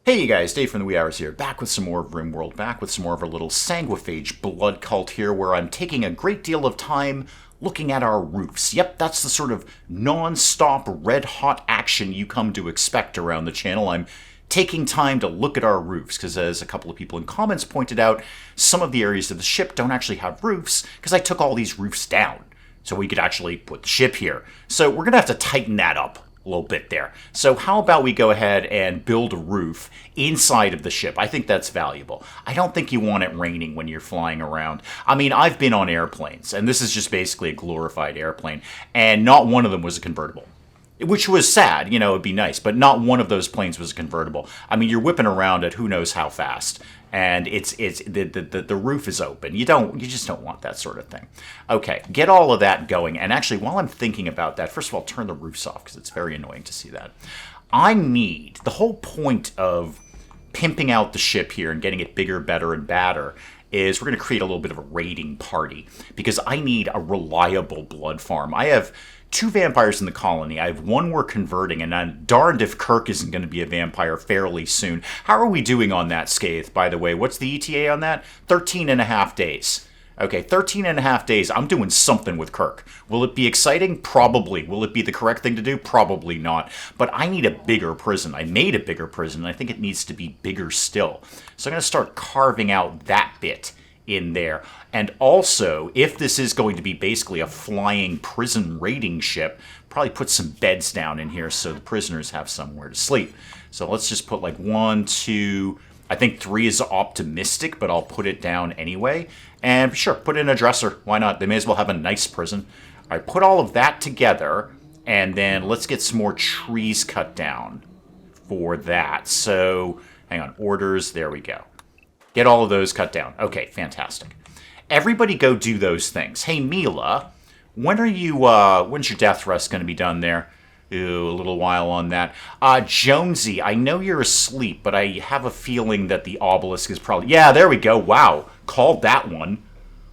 Hey you guys, Dave from the Wee Hours here, back with some more of RimWorld, back with some more of our little Sanguophage blood cult here, where I'm taking a great deal of time looking at our roofs. Yep, that's the sort of non-stop, red-hot action you come to expect around the channel. I'm taking time to look at our roofs, because as a couple of people in comments pointed out, some of the areas of the ship don't actually have roofs, because I took all these roofs down, so we could actually put the ship here. So we're going to have to tighten that up a little bit there. So how about we go ahead and build a roof inside of the ship? I think that's valuable. I don't think you want it raining when you're flying around. I mean, I've been on airplanes, and this is just basically a glorified airplane, and not one of them was a convertible. Which was sad, you know, it'd be nice, but not one of those planes was a convertible. I mean, you're whipping around at who knows how fast, and the roof is open. You just don't want that sort of thing. Okay, get all of that going, and actually, while I'm thinking about that, first of all, turn the roofs off, because it's very annoying to see that. The whole point of pimping out the ship here and getting it bigger, better, and badder is we're going to create a little bit of a raiding party, because I need a reliable blood farm. I have 2 vampires in the colony. I have 1 we're converting, and I'm darned if Kirk isn't going to be a vampire fairly soon. How are we doing on that, Scathe, by the way? What's the ETA on that? 13 and a half days. Okay, 13 and a half days. I'm doing something with Kirk. Will it be exciting? Probably. Will it be the correct thing to do? Probably not. But I need a bigger prison. I made a bigger prison, and I think it needs to be bigger still. So I'm going to start carving out that bit in there. And also, if this is going to be basically a flying prison raiding ship, probably put some beds down in here so the prisoners have somewhere to sleep. So let's just put like 1, 2, I think 3 is optimistic, but I'll put it down anyway. And sure, put in a dresser. Why not? They may as well have a nice prison. All right, put all of that together, and then let's get some more trees cut down for that. So, hang on, orders, there we go. Get all of those cut down. Okay, fantastic. Everybody go do those things. Hey, Mila, when's your death rest going to be done there? Ooh, a little while on that. Jonesy, I know you're asleep, but I have a feeling that the obelisk is probably... Yeah, there we go. Wow, called that one.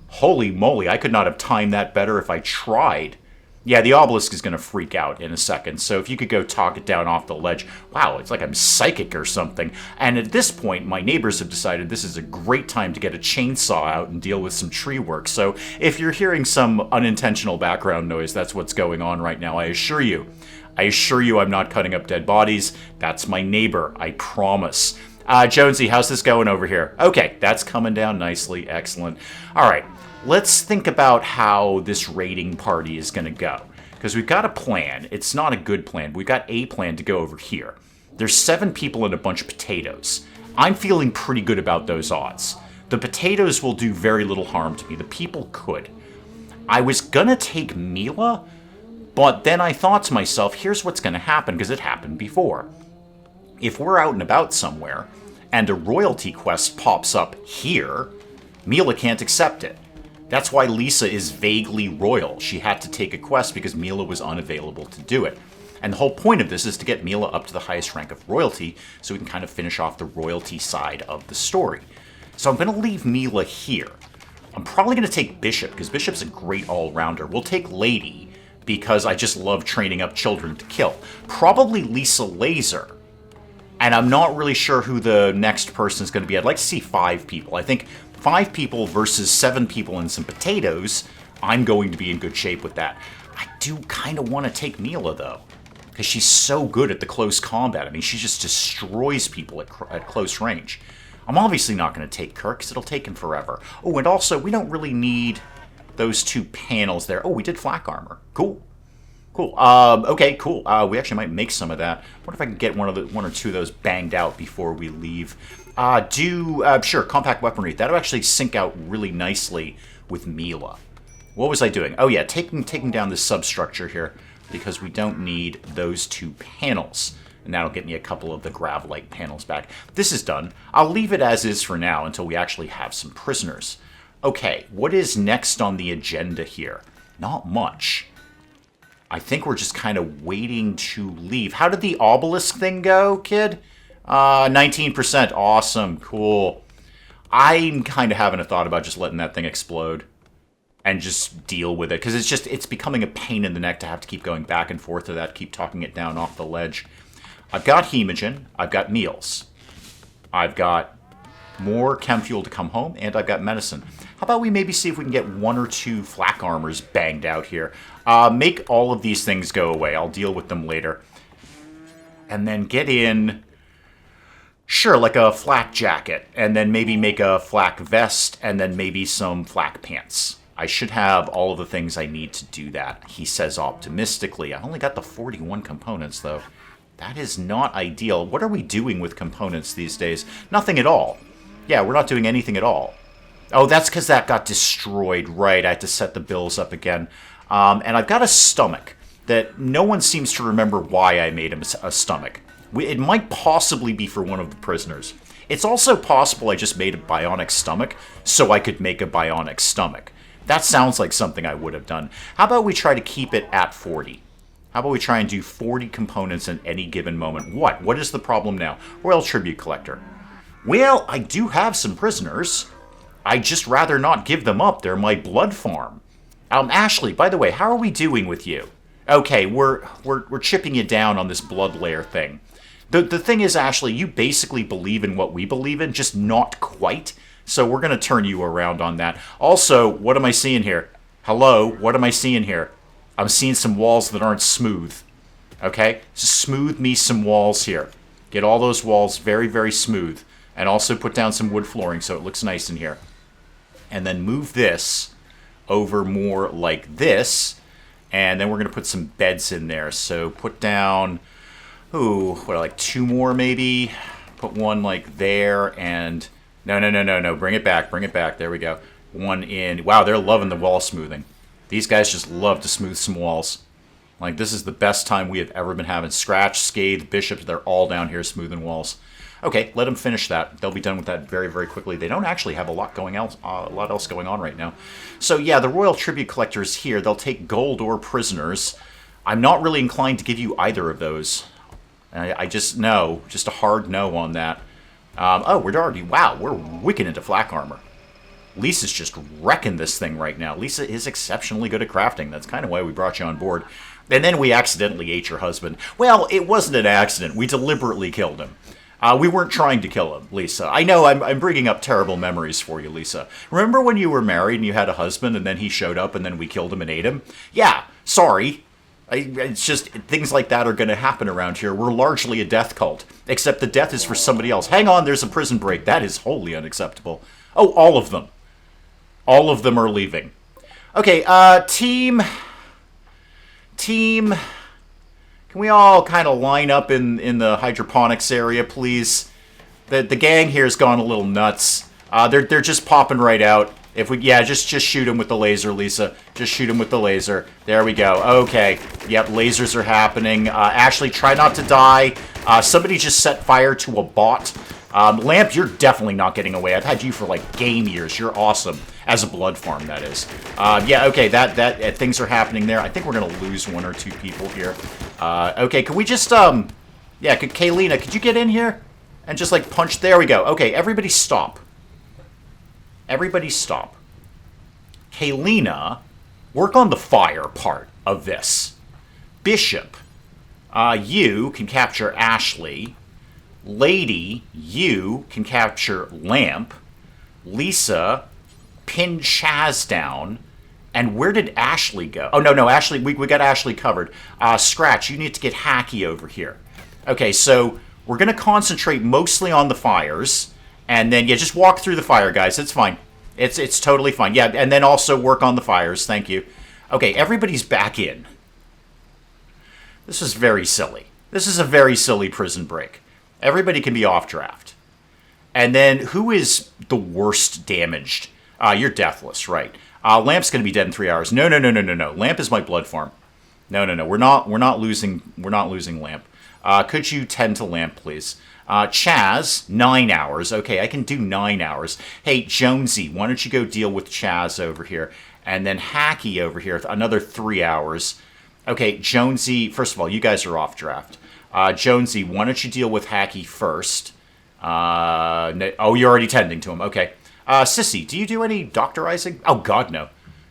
Holy moly, I could not have timed that better if I tried. Yeah, the obelisk is going to freak out in a second, so if you could go talk it down off the ledge. Wow, it's like I'm psychic or something. And at this point, my neighbors have decided this is a great time to get a chainsaw out and deal with some tree work. So if you're hearing some unintentional background noise, that's what's going on right now, I assure you. I assure you I'm not cutting up dead bodies. That's my neighbor, I promise. Jonesy, how's this going over here? Okay, that's coming down nicely. Excellent. All right. Let's think about how this raiding party is going to go. Because we've got a plan. It's not a good plan. We've got a plan to go over here. There's 7 people and a bunch of potatoes. I'm feeling pretty good about those odds. The potatoes will do very little harm to me. The people could. I was going to take Mila, but then I thought to myself, here's what's going to happen, because it happened before. If we're out and about somewhere, and a royalty quest pops up here, Mila can't accept it. That's why Lisa is vaguely royal. She had to take a quest because Mila was unavailable to do it. And the whole point of this is to get Mila up to the highest rank of royalty so we can kind of finish off the royalty side of the story. So I'm going to leave Mila here. I'm probably going to take Bishop because Bishop's a great all-rounder. We'll take Lady because I just love training up children to kill. Probably Lisa Laser. And I'm not really sure who the next person is going to be. I'd like to see 5 people. I think 5 people versus 7 people and some potatoes, I'm going to be in good shape with that. I do kind of want to take Mila, though, because she's so good at the close combat. I mean, she just destroys people at close range. I'm obviously not going to take Kirk, because it'll take him forever. Oh, and also, we don't really need those 2 panels there. Oh, we did flak armor. Cool. Cool. Okay, cool. We actually might make some of that. I wonder if I can get one or 2 of those banged out before we leave. Sure, compact weaponry. That'll actually sync out really nicely with Mila. What was I doing? Oh yeah, taking down this substructure here, because we don't need those 2 panels. And that'll get me a couple of the Gravlite panels back. This is done. I'll leave it as is for now until we actually have some prisoners. Okay, what is next on the agenda here? Not much. I think we're just kind of waiting to leave. How did the obelisk thing go, kid? 19%. Awesome. Cool. I'm kind of having a thought about just letting that thing explode and just deal with it, because it's becoming a pain in the neck to have to keep going back and forth to that, keep talking it down off the ledge. I've got Hemogen. I've got meals. I've got more chem fuel to come home, and I've got medicine. How about we maybe see if we can get 1 or 2 flak armors banged out here? Make all of these things go away. I'll deal with them later. And then get in, sure, like a flak jacket, and then maybe make a flak vest, and then maybe some flak pants. I should have all of the things I need to do that, he says optimistically. I only got the 41 components, though. That is not ideal. What are we doing with components these days? Nothing at all. Yeah, we're not doing anything at all. Oh, that's because that got destroyed. Right, I had to set the bills up again. And I've got a stomach that no one seems to remember why I made him a stomach. It might possibly be for one of the prisoners. It's also possible I just made a bionic stomach so I could make a bionic stomach. That sounds like something I would have done. How about we try to keep it at 40? How about we try and do 40 components at any given moment? What? What is the problem now? Royal Tribute Collector. Well, I do have some prisoners. I'd just rather not give them up. They're my blood farm. Ashley, by the way, how are we doing with you? Okay, we're chipping you down on this blood layer thing. The thing is, Ashley, you basically believe in what we believe in, just not quite. So we're going to turn you around on that. Also, what am I seeing here? Hello, what am I seeing here? I'm seeing some walls that aren't smooth. Okay? Smooth me some walls here. Get all those walls very, very smooth. And also put down some wood flooring so it looks nice in here. And then move this over more like this. And then we're going to put some beds in there. So put down, like 2 more maybe? Put one like there and... No. Bring it back. There we go. One in. Wow, they're loving the wall smoothing. These guys just love to smooth some walls. Like, this is the best time we have ever been having. Scratch, Scathe, Bishops, they're all down here smoothing walls. Okay, let them finish that. They'll be done with that very, very quickly. They don't actually have a lot else going on right now. So yeah, the Royal Tribute Collector is here. They'll take gold or prisoners. I'm not really inclined to give you either of those. I just no, just a hard no on that. We're wicked into flak armor. Lisa's just wrecking this thing right now. Lisa is exceptionally good at crafting. That's kind of why we brought you on board. And then we accidentally ate your husband. Well, it wasn't an accident. We deliberately killed him. We weren't trying to kill him, Lisa. I know I'm bringing up terrible memories for you, Lisa. Remember when you were married and you had a husband and then he showed up and then we killed him and ate him? Yeah, sorry. It's just, things like that are going to happen around here. We're largely a death cult, except the death is for somebody else. Hang on, there's a prison break. That is wholly unacceptable. Oh, all of them. All of them are leaving. Okay, team, can we all kind of line up in the hydroponics area, please? The gang here's gone a little nuts. They're just popping right out. If we, yeah, just shoot him with the laser, Lisa. Just shoot him with the laser. There we go. Okay. Yep, lasers are happening. Ashley, try not to die. Somebody just set fire to a bot. Lamp, you're definitely not getting away. I've had you for like game years. You're awesome. As a blood farm, that is. Yeah, okay, that things are happening there. I think we're gonna lose 1 or 2 people here. Okay, can we just, yeah, Kaylina, could you get in here? And just like punch, there we go. Okay, everybody stop. Everybody stop. Kaylina, work on the fire part of this. Bishop, you can capture Ashley. Lady, you can capture Lamp. Lisa, pin Chaz down. And where did Ashley go? Oh, no, Ashley, we got Ashley covered. Scratch, you need to get Hacky over here. Okay, so we're going to concentrate mostly on the fires. And then, yeah, just walk through the fire, guys. It's fine. It's totally fine. Yeah, and then also work on the fires. Thank you. Okay, everybody's back in. This is very silly. This is a very silly prison break. Everybody can be off draft. And then, who is the worst damaged? You're deathless, right. Lamp's going to be dead in 3 hours. No. Lamp is my blood farm. No. We're not losing Lamp. Could you tend to Lamp, please? Chaz, 9 hours. Okay, I can do 9 hours. Hey, Jonesy, why don't you go deal with Chaz over here? And then Hacky over here, another 3 hours. Okay, Jonesy, first of all, you guys are off draft. Jonesy, why don't you deal with Hacky first? Oh, you're already tending to him. Okay. Sissy, do you do any doctorizing? Oh, God, no.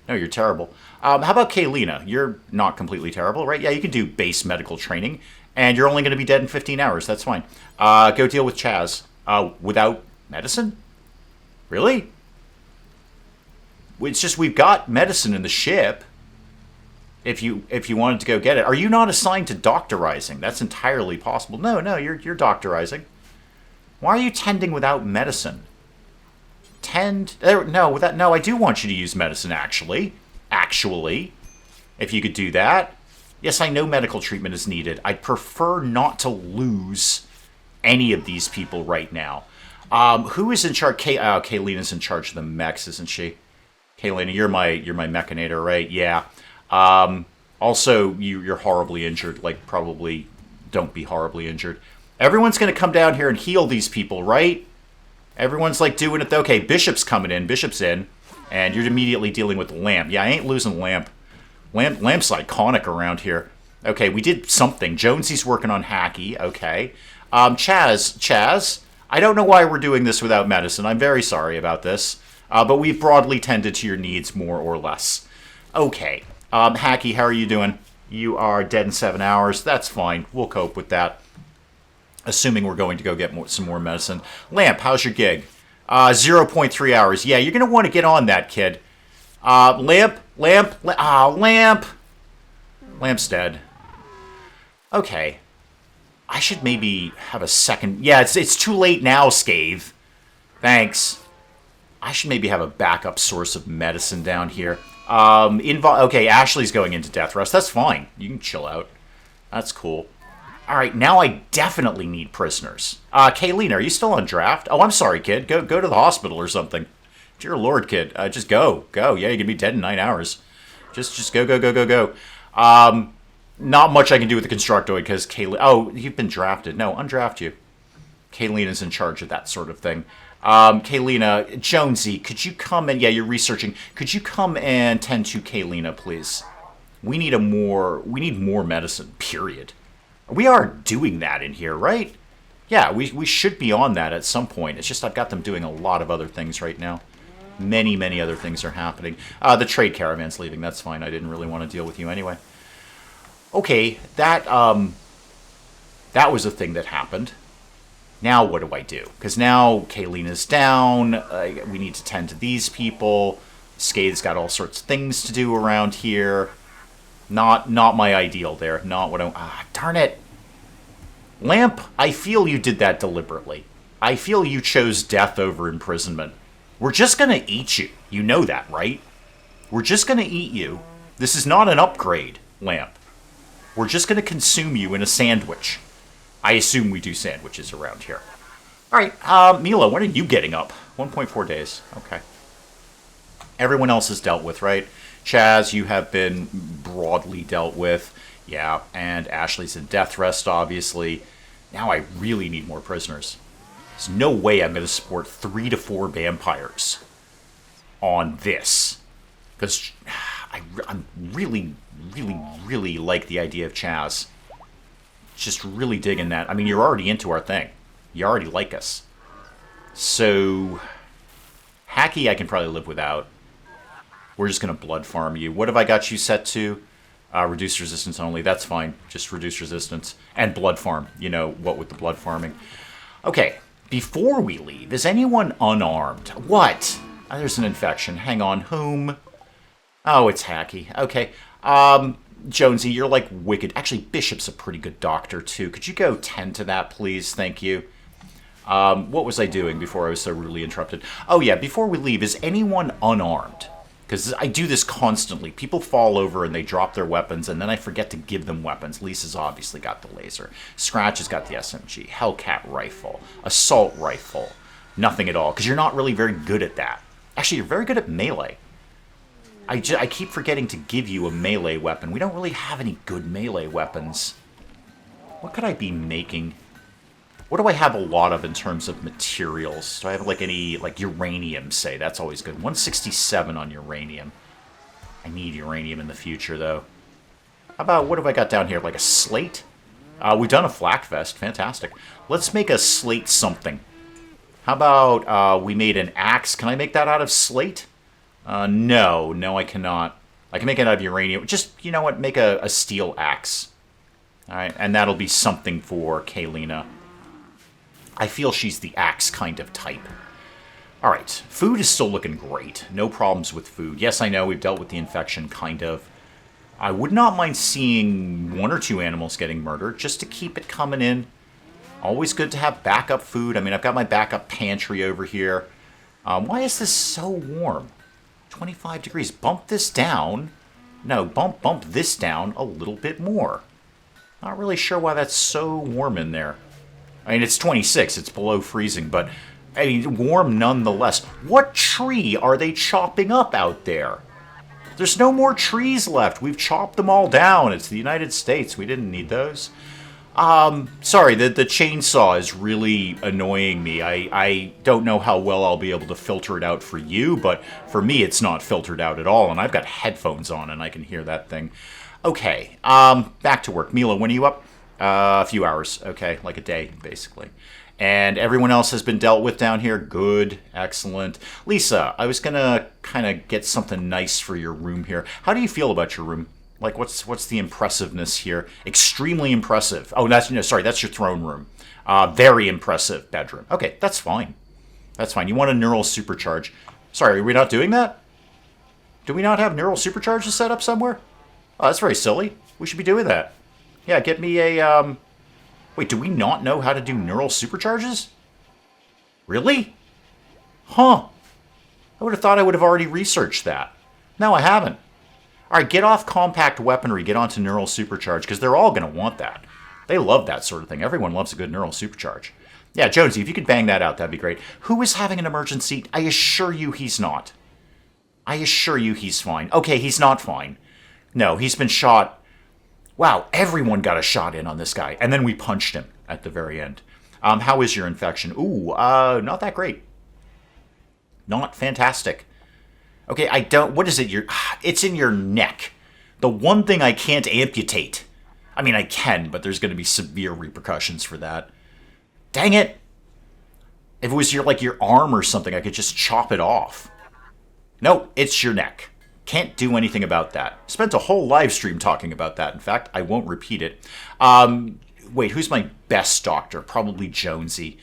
No, you're terrible. How about Kaylina? You're not completely terrible, right? Yeah, you can do base medical training. And you're only going to be dead in 15 hours. That's fine. Go deal with Chaz. Without medicine? Really? It's just we've got medicine in the ship. If you wanted to go get it. Are you not assigned to doctorizing? That's entirely possible. No, you're doctorizing. Why are you tending without medicine? No, I do want you to use medicine, actually. Actually. If you could do that. Yes, I know medical treatment is needed. I'd prefer not to lose any of these people right now. Who is in charge? Kaylina's in charge of the mechs, isn't she? Kaylina, you're my mechanator, right? Yeah. Also, you're horribly injured. Like, probably don't be horribly injured. Everyone's going to come down here and heal these people, right? Everyone's, like, doing it. Okay, Bishop's coming in. Bishop's in. And you're immediately dealing with Lamp. Yeah, I ain't losing Lamp. Lamp's iconic around here. Okay, we did something. Jonesy's working on Hacky. Okay. Chaz, I don't know why we're doing this without medicine. I'm very sorry about this. But we've broadly tended to your needs more or less. Okay. Hacky, how are you doing? You are dead in 7 hours. That's fine. We'll cope with that. Assuming we're going to go get some more medicine. Lamp, how's your gig? 0.3 hours. Yeah, you're going to want to get on that, kid. Lamp. Lamp's dead. Okay. I should maybe have a second... Yeah, it's too late now, Scathe. Thanks. I should maybe have a backup source of medicine down here. Okay, Ashley's going into death rest. That's fine. You can chill out. That's cool. Alright, now I definitely need prisoners. Kaylina, are you still on draft? Oh, I'm sorry, kid. Go to the hospital or something. Dear Lord, kid. Just go. Go. Yeah, you're gonna be dead in 9 hours. Just go. Not much I can do with the Constructoid, because Kaylina... Oh, you've been drafted. No, undraft you. Kaylina's in charge of that sort of thing. Kaylina, Jonesy, could you come and... Yeah, you're researching. Could you come and tend to Kaylina, please? We need more medicine, period. We are doing that in here, right? Yeah, we should be on that at some point. It's just I've got them doing a lot of other things right now. Many other things are happening. The trade caravan's leaving. That's fine. I didn't really want to deal with you anyway. Okay, that was a thing that happened. Now what do I do? Because now Kaylina's down. We need to tend to these people. Scathe's got all sorts of things to do around here. Not my ideal there. Not what I... darn it. Lamp, I feel you did that deliberately. I feel you chose death over imprisonment. We're just going to eat you. You know that, right? We're just going to eat you. This is not an upgrade, Lamp. We're just going to consume you in a sandwich. I assume we do sandwiches around here. All right, Mila, when are you getting up? 1.4 days. Okay. Everyone else is dealt with, right? Chaz, you have been broadly dealt with. Yeah, and Ashley's in death rest, obviously. Now I really need more prisoners. There's no way I'm going to support 3 to 4 vampires on this. Because I'm really like the idea of Chaz. Just really digging that. I mean, you're already into our thing. You already like us. So, Hacky I can probably live without. We're just going to blood farm you. What have I got you set to? Reduce resistance only. That's fine. Just reduce resistance. And blood farm. You know, what with the blood farming. Okay. Before we leave, is anyone unarmed? What? There's an infection. Hang on. Whom? Oh, it's Hacky. Okay. Jonesy, you're like wicked. Actually, Bishop's a pretty good doctor, too. Could you go tend to that, please? Thank you. What was I doing before I was so rudely interrupted? Oh, yeah. Before we leave, is anyone unarmed? Because I do this constantly. People fall over and they drop their weapons, and then I forget to give them weapons. Lisa's obviously got the laser. Scratch has got the SMG. Hellcat rifle. Assault rifle. Nothing at all, because you're not really very good at that. Actually, you're very good at melee. I keep forgetting to give you a melee weapon. We don't really have any good melee weapons. What could I be making? What do I have a lot of in terms of materials? Do I have, like, any, like, uranium, say? That's always good. 167 on uranium. I need uranium in the future, though. How about, what have I got down here? Like a slate? We've done a flak vest. Fantastic. Let's make a slate something. How about, we made an axe? Can I make that out of slate? No, I cannot. I can make it out of uranium. Just, you know what? Make a steel axe. Alright, and that'll be something for Kaylina. I feel she's the axe kind of type. All right, food is still looking great. No problems with food. Yes, I know we've dealt with the infection, kind of. I would not mind seeing 1 or 2 animals getting murdered, just to keep it coming in. Always good to have backup food. I mean, I've got my backup pantry over here. Why is this so warm? 25 degrees. Bump this down. No, bump this down a little bit more. Not really sure why that's so warm in there. I mean, it's 26. It's below freezing, but I mean, warm nonetheless. What tree are they chopping up out there? There's no more trees left. We've chopped them all down. It's the United States. We didn't need those. Sorry, the chainsaw is really annoying me. I don't know how well I'll be able to filter it out for you, but for me it's not filtered out at all, and I've got headphones on and I can hear that thing. Okay, back to work. Mila, when are you up? A few hours, okay, like a day, basically. And everyone else has been dealt with down here? Good, excellent. Lisa, I was gonna kind of get something nice for your room here. How do you feel about your room? Like, what's the impressiveness here? Extremely impressive. Oh, that's your throne room. Very impressive bedroom. Okay, that's fine. That's fine. You want a neural supercharge. Sorry, are we not doing that? Do we not have neural supercharges set up somewhere? Oh, that's very silly. We should be doing that. Yeah, get me a, Wait, do we not know how to do neural supercharges? Really? Huh. I would have thought I would have already researched that. No, I haven't. All right, get off compact weaponry, get onto neural supercharge, because they're all going to want that. They love that sort of thing. Everyone loves a good neural supercharge. Yeah, Jonesy, if you could bang that out, that'd be great. Who is having an emergency? I assure you he's not. I assure you he's fine. Okay, he's not fine. No, he's been shot. Wow, everyone got a shot in on this guy. And then we punched him at the very end. How is your infection? Ooh, not that great. Not fantastic. Okay, what is it? It's in your neck. The one thing I can't amputate. I mean, I can, but there's going to be severe repercussions for that. Dang it. If it was your arm or something, I could just chop it off. No, it's your neck. Can't do anything about that. Spent a whole live stream talking about that. In fact, I won't repeat it. Wait, who's my best doctor? Probably Jonesy.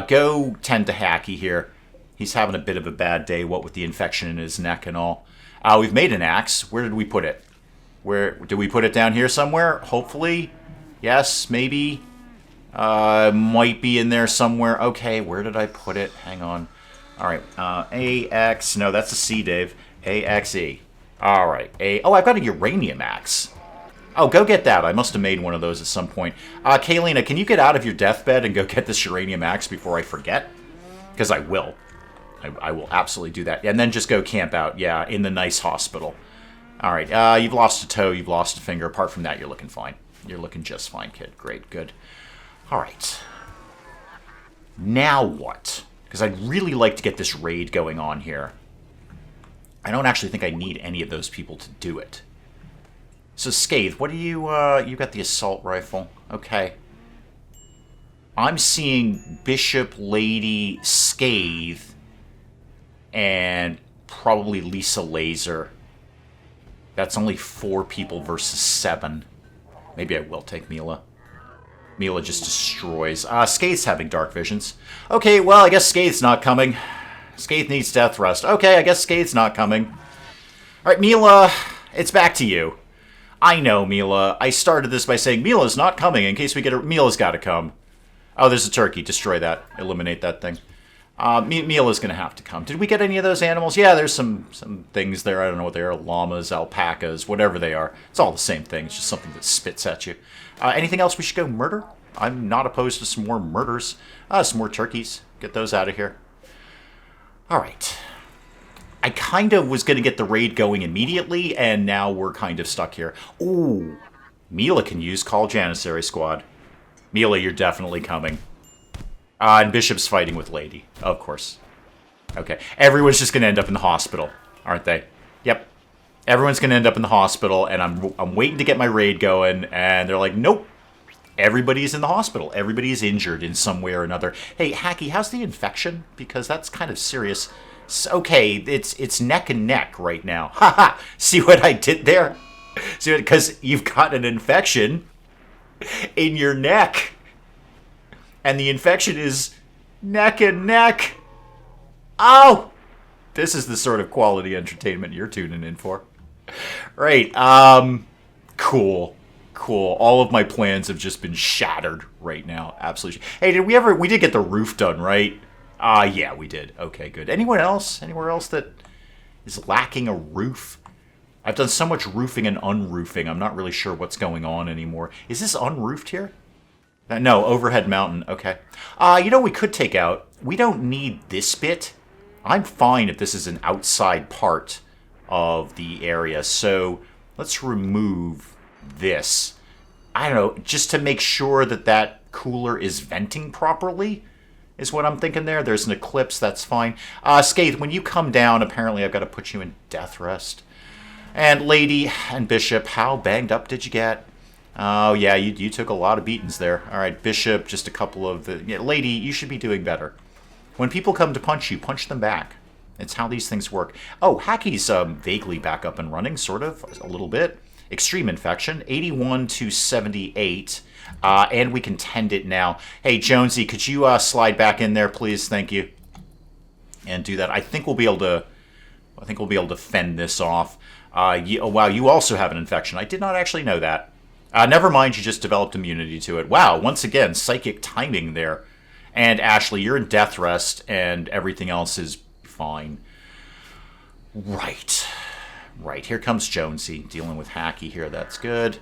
Go tend to Hacky here. He's having a bit of a bad day, what with the infection in his neck and all. We've made an axe. Where did we put it? Where did we put it? Down here somewhere? Hopefully. Yes, maybe. Might be in there somewhere. Okay, where did I put it? Hang on. All right. AX. No, that's a C, Dave. AXE. All right. Oh, I've got a uranium axe. Oh, go get that. I must have made one of those at some point. Kaylina, can you get out of your deathbed and go get this uranium axe before I forget? Because I will. I will absolutely do that. And then just go camp out, yeah, in the nice hospital. All right, you've lost a toe, you've lost a finger. Apart from that, you're looking fine. You're looking just fine, kid. Great, good. All right. Now what? Because I'd really like to get this raid going on here. I don't actually think I need any of those people to do it. So, Scathe, what do you... you got the assault rifle. Okay. I'm seeing Bishop, Lady, Scathe, and probably Lisa Laser. That's only 4 people versus 7. Maybe I will take Mila. Mila just destroys. Scathe's having dark visions. Okay, well, I guess Scathe's not coming. Scathe needs death rest. Okay, I guess Scathe's not coming. Alright, Mila, it's back to you. I know, Mila. I started this by saying Mila's not coming in case we get a... Mila's gotta come. Oh, there's a turkey. Destroy that. Eliminate that thing. Mila's going to have to come. Did we get any of those animals? Yeah, there's some things there. I don't know what they are. Llamas, alpacas, whatever they are. It's all the same thing. It's just something that spits at you. Anything else we should go murder? I'm not opposed to some more murders. Some more turkeys. Get those out of here. All right. I kind of was going to get the raid going immediately, and now we're kind of stuck here. Ooh. Mila can use Call Janissary Squad. Mila, you're definitely coming. And Bishop's fighting with Lady, of course. Okay, everyone's just going to end up in the hospital, aren't they? Yep. Everyone's going to end up in the hospital, and I'm waiting to get my raid going, and they're like, nope. Everybody's in the hospital. Everybody's injured in some way or another. Hey, Hacky, how's the infection? Because that's kind of serious. Okay, it's neck and neck right now. Haha, see what I did there? See, because you've got an infection in your neck. And the infection is Neck and neck. Oh! This is the sort of quality entertainment you're tuning in for. Right, cool. Cool. All of my plans have just been shattered right now. Absolutely. Hey, we did get the roof done, right? Yeah, we did. Okay, good. Anyone else? Anywhere else that is lacking a roof? I've done so much roofing and unroofing, I'm not really sure what's going on anymore. Is this unroofed here? No, overhead mountain. Okay. You know what we could take out? We don't need this bit. I'm fine if this is an outside part of the area. So let's remove this. I don't know, just to make sure that that cooler is venting properly is what I'm thinking there. There's an eclipse, that's fine. Scathe, when you come down, apparently I've got to put you in death rest. And Lady and Bishop, how banged up did you get? Oh, yeah, you took a lot of beatings there. All right, Bishop, just a couple of... Lady, you should be doing better. When people come to punch you, punch them back. It's how these things work. Oh, Hacky's vaguely back up and running, sort of, a little bit. Extreme infection, 81 to 78. And we can tend it now. Hey, Jonesy, could you slide back in there, please? Thank you. And do that. I think we'll be able to fend this off. Oh, wow, you also have an infection. I did not actually know that. Never mind, you just developed immunity to it. Wow, once again, psychic timing there. And Ashley, you're in death rest, and everything else is fine. Right. Right, here comes Jonesy, dealing with Hacky here. That's good.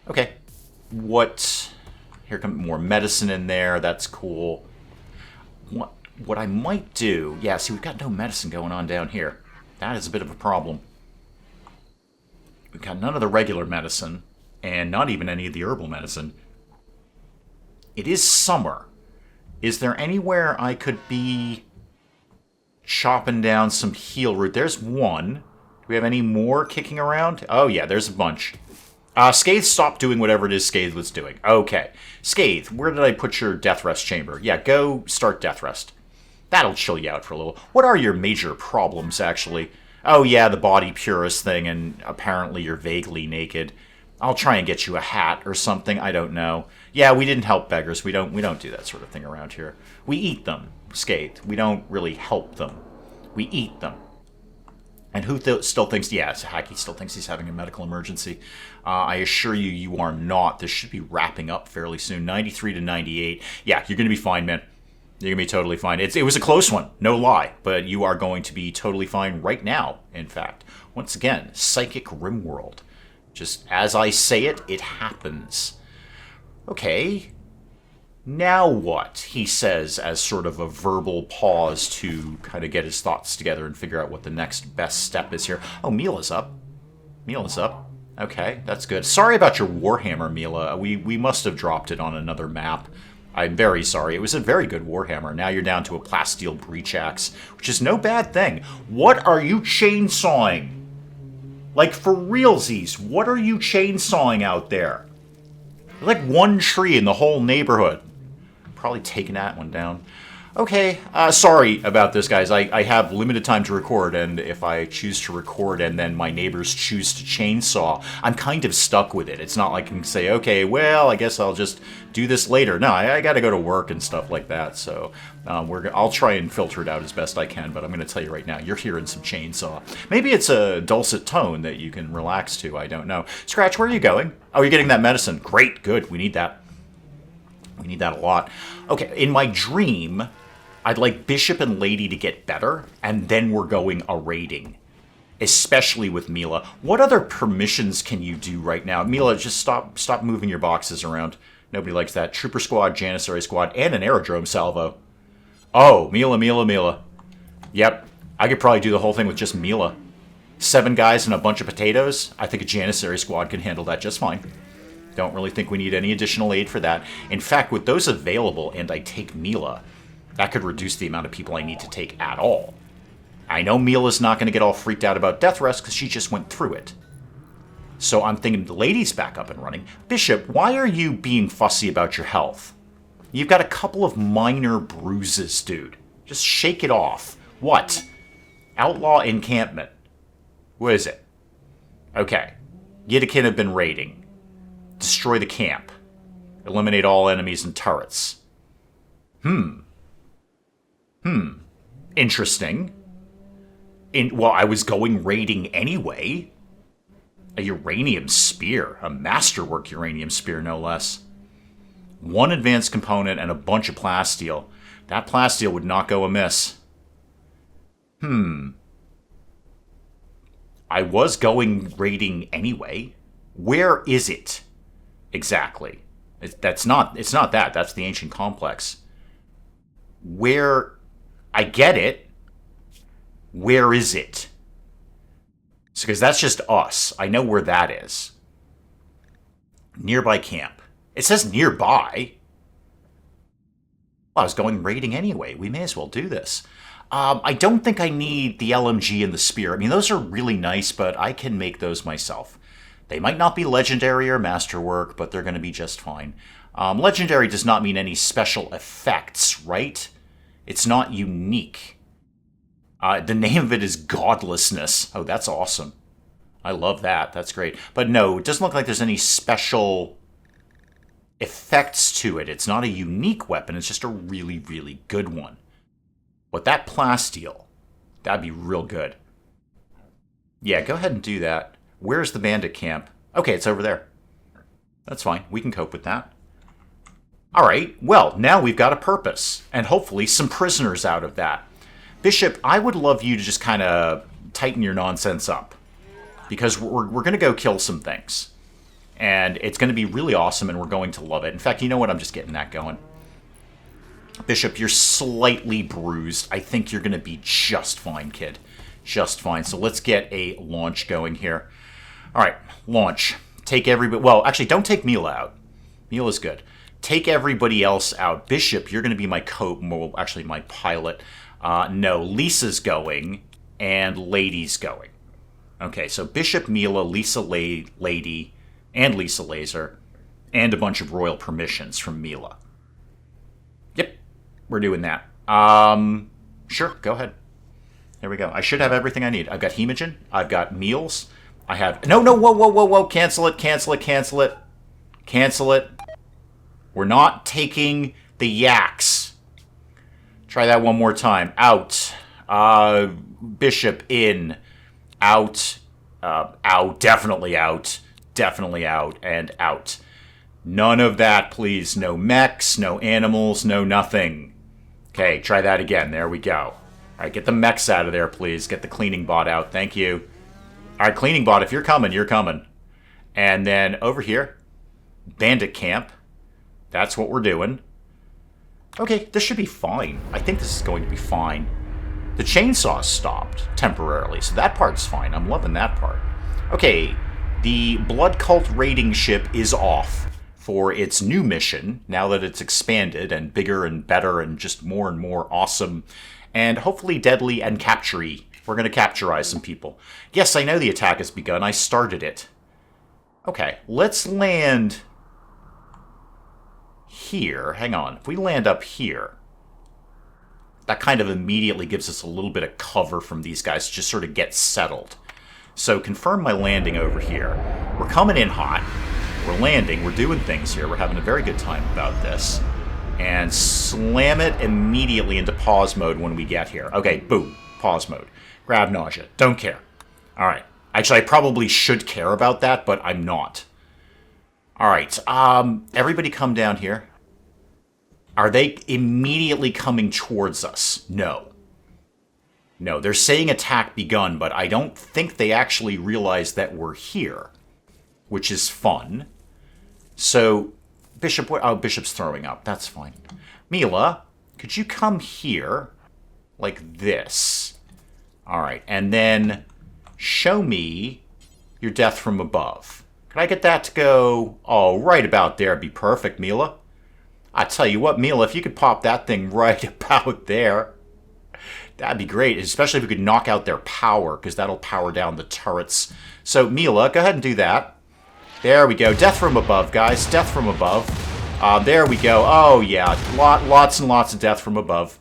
Okay. Here comes more medicine in there. That's cool. What I might do... Yeah, see, we've got no medicine going on down here. That is a bit of a problem. We've got none of the regular medicine, and not even any of the herbal medicine. It is summer. Is there anywhere I could be chopping down some heal root? There's one. Do we have any more kicking around? Oh, yeah, there's a bunch. Scathe, stop doing whatever it is Scathe was doing. Okay. Scathe, where did I put your death rest chamber? Yeah, go start death rest. That'll chill you out for a little. What are your major problems, actually? Oh, yeah, the body purist thing, and apparently you're vaguely naked. I'll try and get you a hat or something. I don't know. Yeah, we didn't help beggars. We don't do that sort of thing around here. We eat them, Scathe. We don't really help them. We eat them. And who still thinks... Yeah, Hacky still thinks he's having a medical emergency. I assure you, you are not. This should be wrapping up fairly soon. 93 to 98. Yeah, you're going to be fine, man. You're going to be totally fine. It was a close one, no lie. But you are going to be totally fine right now, in fact. Once again, Psychic RimWorld. Just as I say it, it happens. Okay. Now what? He says as sort of a verbal pause to kind of get his thoughts together and figure out what the next best step is here. Oh, Mila's up. Mila's up. Okay, that's good. Sorry about your Warhammer, Mila. We must have dropped it on another map. I'm very sorry. It was a very good Warhammer. Now you're down to a plasteel breach axe, which is no bad thing. What are you chainsawing? Like, for realsies, what are you chainsawing out there? There's like one tree in the whole neighborhood. Probably taking that one down. Okay, sorry about this, guys. I have limited time to record, and if I choose to record and then my neighbors choose to chainsaw, I'm kind of stuck with it. It's not like I can say, okay, well, I guess I'll just do this later. No, I gotta go to work and stuff like that, so I'll try and filter it out as best I can, but I'm gonna tell you right now, you're hearing some chainsaw. Maybe it's a dulcet tone that you can relax to, I don't know. Scratch, where are you going? Oh, you're getting that medicine. Great, good, we need that. We need that a lot. Okay, in my dream, I'd like Bishop and Lady to get better, and then we're going a raiding. Especially with Mila. What other permissions can you do right now? Mila, just stop moving your boxes around. Nobody likes that. Trooper squad, Janissary squad, and an aerodrome salvo. Oh, Mila. Yep, I could probably do the whole thing with just Mila. 7 guys and a bunch of potatoes. I think a Janissary squad can handle that just fine. Don't really think we need any additional aid for that. In fact, with those available and I take Mila, that could reduce the amount of people I need to take at all. I know Mila's not going to get all freaked out about death rest because she just went through it. So I'm thinking the lady's back up and running. Bishop, why are you being fussy about your health? You've got a couple of minor bruises, dude. Just shake it off. What? Outlaw encampment. What is it? Okay. Yiddikin have been raiding. Destroy the camp. Eliminate all enemies and turrets. Interesting. Well, I was going raiding anyway. A uranium spear. A masterwork uranium spear, no less. One advanced component and a bunch of plasteel. That plasteel would not go amiss. I was going raiding anyway. Where is it? Exactly. It's not that. That's the ancient complex. Where... I get it. Where is it? Because that's just us. I know where that is. Nearby camp. It says nearby. Well, I was going raiding anyway. We may as well do this. I don't think I need the LMG and the spear. I mean, those are really nice, but I can make those myself. They might not be legendary or masterwork, but they're going to be just fine. Legendary does not mean any special effects, right? It's not unique. The name of it is Godlessness. Oh, that's awesome. I love that. That's great. But no, it doesn't look like there's any special effects to it. It's not a unique weapon. It's just a really, really good one. But that plasteel, that'd be real good. Yeah, go ahead and do that. Where's the bandit camp? Okay, it's over there. That's fine. We can cope with that. All right, well, now we've got a purpose, and hopefully some prisoners out of that. Bishop, I would love you to just kind of tighten your nonsense up, because we're going to go kill some things. And it's going to be really awesome, and we're going to love it. In fact, you know what? I'm just getting that going. Bishop, you're slightly bruised. I think you're going to be just fine, kid. Just fine. So let's get a launch going here. All right, launch. Take everybody... Well, actually, don't take Mila out. Mila's good. Take everybody else out. Bishop, you're going to be my well, actually, my pilot. No, Lisa's going, and Lady's going. Okay, so Bishop, Mila, Lisa, Lady, and Lisa Laser, and a bunch of royal permissions from Mila. Yep, we're doing that. Sure, go ahead. There we go. I should have everything I need. I've got Hemogen. I've got meals. I have... No, whoa. Cancel it. Cancel it. We're not taking the yaks. Try that one more time. Out. Bishop in. Out. Out. Definitely out. Definitely out. And out. None of that, please. No mechs, no animals, no nothing. Okay, try that again. There we go. All right, get the mechs out of there, please. Get the cleaning bot out. Thank you. All right, cleaning bot, if you're coming, you're coming. And then over here, bandit camp. That's what we're doing. Okay, this should be fine. I think this is going to be fine. The chainsaw stopped temporarily, so that part's fine. I'm loving that part. Okay, the Blood Cult raiding ship is off for its new mission, now that it's expanded and bigger and better and just more and more awesome and hopefully deadly and capture-y. We're going to capturize some people. Yes, I know the attack has begun. I started it. Okay, let's land here. Hang on. If we land up here, that kind of immediately gives us a little bit of cover from these guys to just sort of get settled. So confirm my landing over here. We're coming in hot. We're landing. We're doing things here. We're having a very good time about this. And slam it immediately into pause mode when we get here. Okay, boom. Pause mode. Grab nausea. Don't care. All right. Actually, I probably should care about that, but I'm not. All right, everybody come down here. Are they immediately coming towards us? No. No, they're saying attack begun, but I don't think they actually realize that we're here, which is fun. So, Bishop, oh, Bishop's throwing up. That's fine. Mila, could you come here like this? All right, and then show me your death from above. Can I get that to go, oh, right about there? It'd be perfect, Mila. I tell you what, Mila, if you could pop that thing right about there, that'd be great, especially if we could knock out their power, because that'll power down the turrets. So, Mila, go ahead and do that. There we go. Death from above, guys. Death from above. There we go. Oh, yeah. Lots and lots of death from above.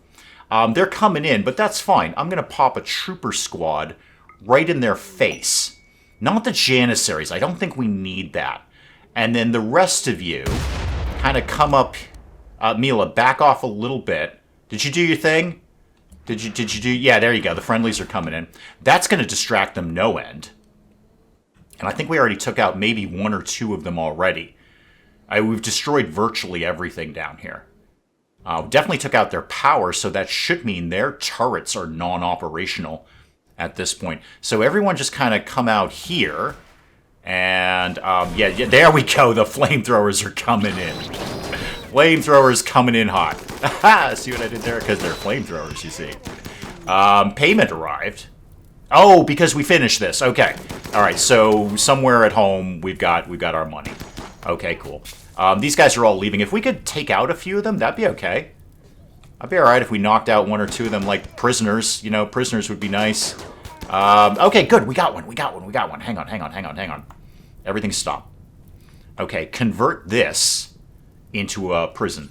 They're coming in, but that's fine. I'm going to pop a trooper squad right in their face. Not the Janissaries. I don't think we need that. And then the rest of you kind of come up. Mila, back off a little bit. Did you do your thing? Did you do? Yeah, there you go. The friendlies are coming in. That's going to distract them no end. And I think we already took out maybe 1 or 2 of them already. We've destroyed virtually everything down here. Definitely took out their power, so that should mean their turrets are non-operational at this point. So everyone just kind of come out here. And, yeah, there we go. The flamethrowers are coming in. Flamethrowers coming in hot. See what I did there? Because they're flamethrowers, you see. Payment arrived. Oh, because we finished this. Okay. All right, so somewhere at home, we've got our money. Okay, cool. These guys are all leaving. If we could take out a few of them, that'd be okay. I'd be all right if we knocked out 1 or 2 of them, like prisoners. You know, prisoners would be nice. Okay, good. We got one. Hang on. Everything stopped. Okay, convert this into a prison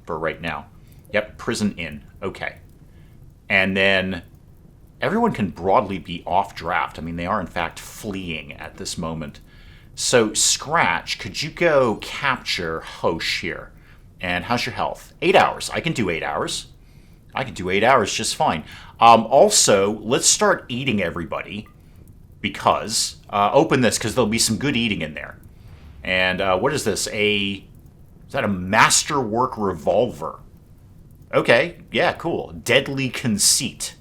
for right now. Yep, prison in. Okay. And then everyone can broadly be off draft. I mean, they are, in fact, fleeing at this moment. So, Scratch, could you go capture Hosh here? And how's your health? 8 hours. I can do 8 hours. I can do 8 hours just fine. Also, let's start eating everybody. Because, open this, because there'll be some good eating in there. And what is this? Is that a masterwork revolver? Okay, yeah, cool. Deadly Conceit.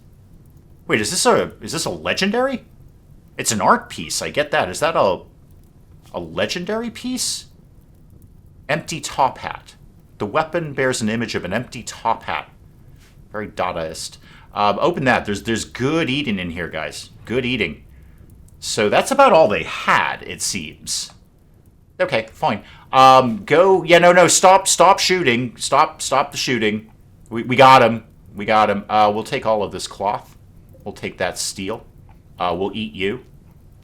Wait, is this a legendary? It's an art piece, I get that. Is that a legendary piece? Empty top hat. The weapon bears an image of an empty top hat. Very Dadaist. Open that. There's good eating in here, guys. Good eating. So that's about all they had, it seems. Okay, fine. Go. Yeah, no. Stop shooting. Stop the shooting. We got him. We'll take all of this cloth. We'll take that steel. We'll eat you.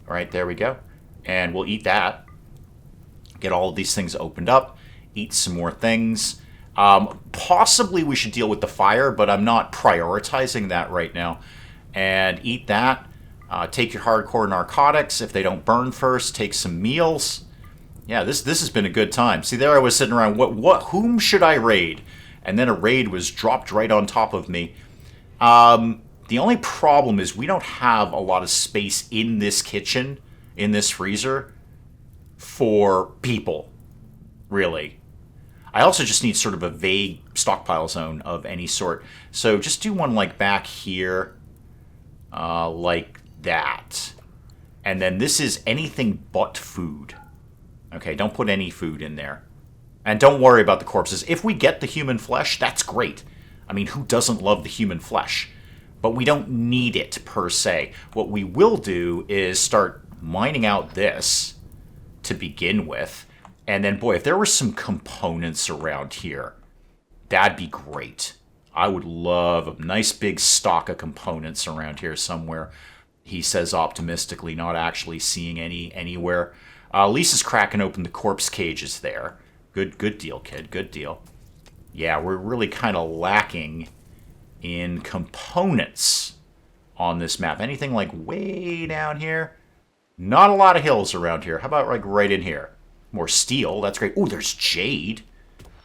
All right, there we go. And we'll eat that. Get all of these things opened up. Eat some more things. Possibly we should deal with the fire, but I'm not prioritizing that right now. And eat that. Take your hardcore narcotics. If they don't burn first, take some meals. Yeah, this has been a good time. See, there I was sitting around, whom should I raid? And then a raid was dropped right on top of me. The only problem is we don't have a lot of space in this kitchen, in this freezer, for people, really. I also just need sort of a vague stockpile zone of any sort. So just do one like back here, like that. And then this is anything but food. Okay, don't put any food in there. And don't worry about the corpses. If we get the human flesh, that's great. I mean, who doesn't love the human flesh? But we don't need it, per se. What we will do is start mining out this to begin with. And then, boy, if there were some components around here, that'd be great. I would love a nice big stock of components around here somewhere. He says optimistically, not actually seeing any anywhere. Lisa's cracking open the corpse cages there. Good deal, kid. Good deal. Yeah, we're really kind of lacking in components on this map. Anything like way down here? Not a lot of hills around here. How about like right in here? More steel. That's great. Ooh, there's jade.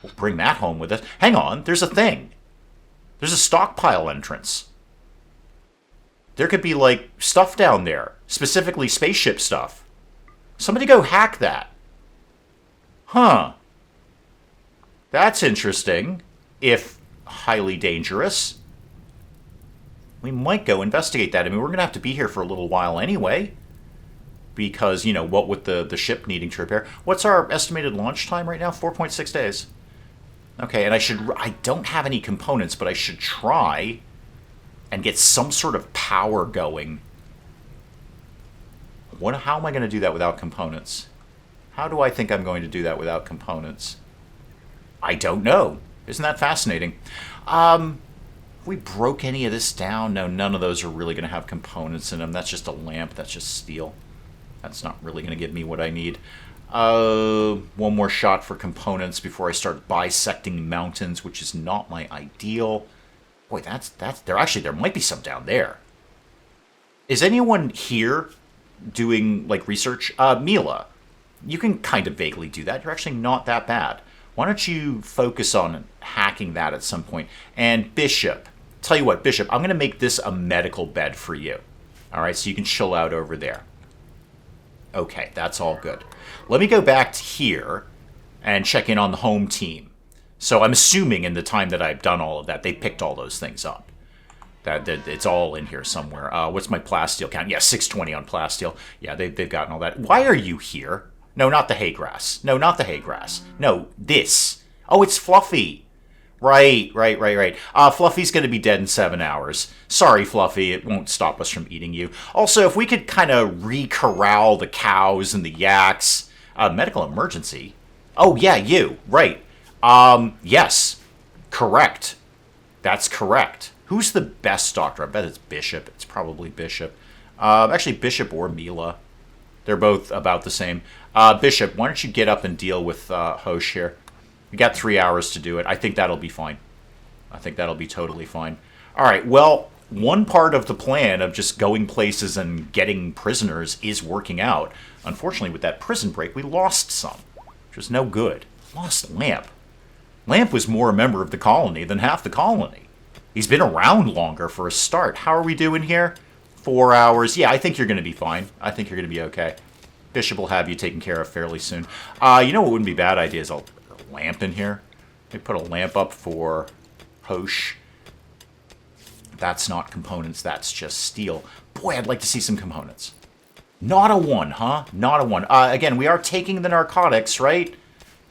We'll bring that home with us. Hang on. There's a thing. There's a stockpile entrance. There could be like stuff down there. Specifically spaceship stuff. Somebody go hack that. Huh. That's interesting. If highly dangerous. We might go investigate that. I mean, we're going to have to be here for a little while anyway. Because, you know, what with the ship needing to repair. What's our estimated launch time right now? 4.6 days. Okay, and I don't have any components, but I should try and get some sort of power going. How am I going to do that without components? How do I think I'm going to do that without components? I don't know. Isn't that fascinating? We broke any of this down? No, none of those are really going to have components in them. That's just a lamp. That's just steel. That's not really going to give me what I need. One more shot for components before I start bisecting mountains, which is not my ideal. Boy, there might be some down there. Is anyone here doing, like, research? Mila, you can kind of vaguely do that. You're actually not that bad. Why don't you focus on hacking that at some point? And Bishop, Tell you what, Bishop, I'm going to make this a medical bed for you. All right, so you can chill out over there. Okay, that's all good. Let me go back to here and check in on the home team. So I'm assuming in the time that I've done all of that, they picked all those things up. That it's all in here somewhere. What's my plasteel count? Yeah, 620 on plasteel. Yeah, they've gotten all that. Why are you here? No, not the hay grass. No, not the hay grass. No, this. Oh, it's Fluffy. Right. Fluffy's going to be dead in 7 hours. Sorry, Fluffy, it won't stop us from eating you. Also, if we could kind of re-corral the cows and the yaks. Medical emergency? Oh, yeah, you. Right. Yes. Correct. That's correct. Who's the best doctor? I bet it's Bishop. It's probably Bishop. Actually, Bishop or Mila. They're both about the same. Bishop, why don't you get up and deal with Hosh here? We got 3 hours to do it. I think that'll be fine. I think that'll be totally fine. All right, well, one part of the plan of just going places and getting prisoners is working out. Unfortunately, with that prison break, we lost some, which was no good. Lost Lamp. Lamp was more a member of the colony than half the colony. He's been around longer for a start. How are we doing here? 4 hours. Yeah, I think you're going to be fine. I think you're going to be okay. Bishop will have you taken care of fairly soon. You know what wouldn't be a bad idea is a lamp in here. They put a lamp up for Hosh. That's not components, that's just steel. Boy, I'd like to see some components. Not a one, huh? Not a one. Again, we are taking the narcotics, right?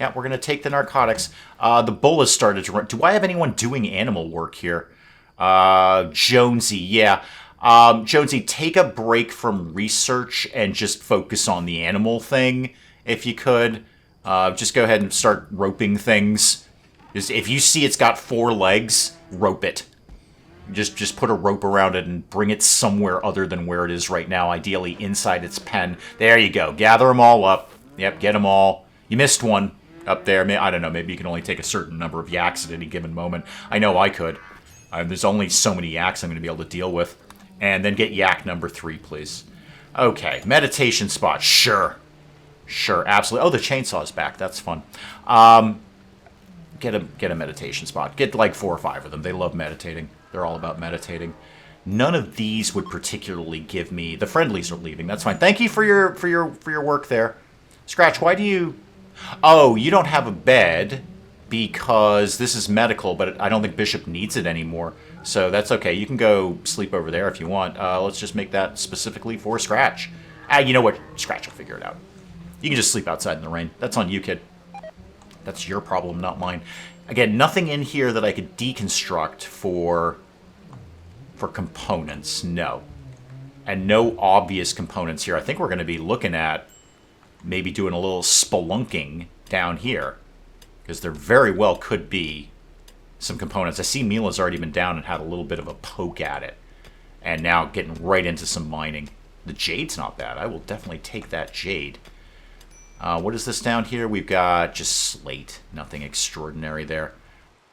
Yeah, we're going to take the narcotics. The bull has started to run. Do I have anyone doing animal work here? Jonesy, yeah. Jonesy, take a break from research and just focus on the animal thing, if you could. Just go ahead and start roping things. If you see it's got 4 legs, rope it. Just put a rope around it and bring it somewhere other than where it is right now, ideally inside its pen. There you go. Gather them all up. Yep, get them all. You missed one up there. I don't know, maybe you can only take a certain number of yaks at any given moment. I know I could. There's only so many yaks I'm going to be able to deal with. And then get yak number 3, please. Okay, meditation spot. Sure, absolutely. Oh, the chainsaw's back. That's fun. Get a meditation spot. Get like 4 or 5 of them. They love meditating. They're all about meditating. None of these would particularly give me. The friendlies are leaving. That's fine. Thank you for your work there. Scratch, why do you? Oh, you don't have a bed because this is medical, but I don't think Bishop needs it anymore. So that's okay. You can go sleep over there if you want. Let's just make that specifically for Scratch. You know what? Scratch will figure it out. You can just sleep outside in the rain. That's on you, kid. That's your problem, not mine. Again, nothing in here that I could deconstruct for components. No. And no obvious components here. I think we're going to be looking at maybe doing a little spelunking down here. Because there very well could be some components. I see Mila's already been down and had a little bit of a poke at it. And now getting right into some mining. The jade's not bad. I will definitely take that jade. What is this down here? We've got just slate. Nothing extraordinary there.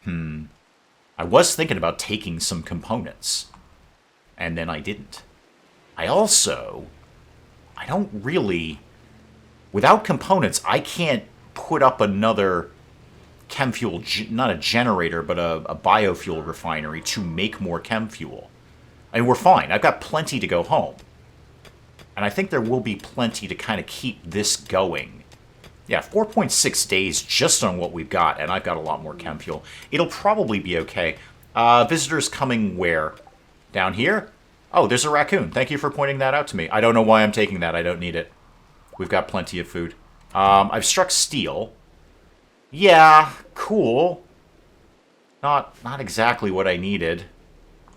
I was thinking about taking some components. And then I didn't. I don't really... Without components, I can't put up another chem fuel, not a generator, but a biofuel refinery to make more chem fuel. I mean, we're fine. I've got plenty to go home. And I think there will be plenty to kind of keep this going. Yeah, 4.6 days just on what we've got, and I've got a lot more chem fuel. It'll probably be okay. Visitors coming where? Down here? Oh, there's a raccoon. Thank you for pointing that out to me. I don't know why I'm taking that. I don't need it. We've got plenty of food. I've struck steel. Yeah, cool. Not exactly what I needed.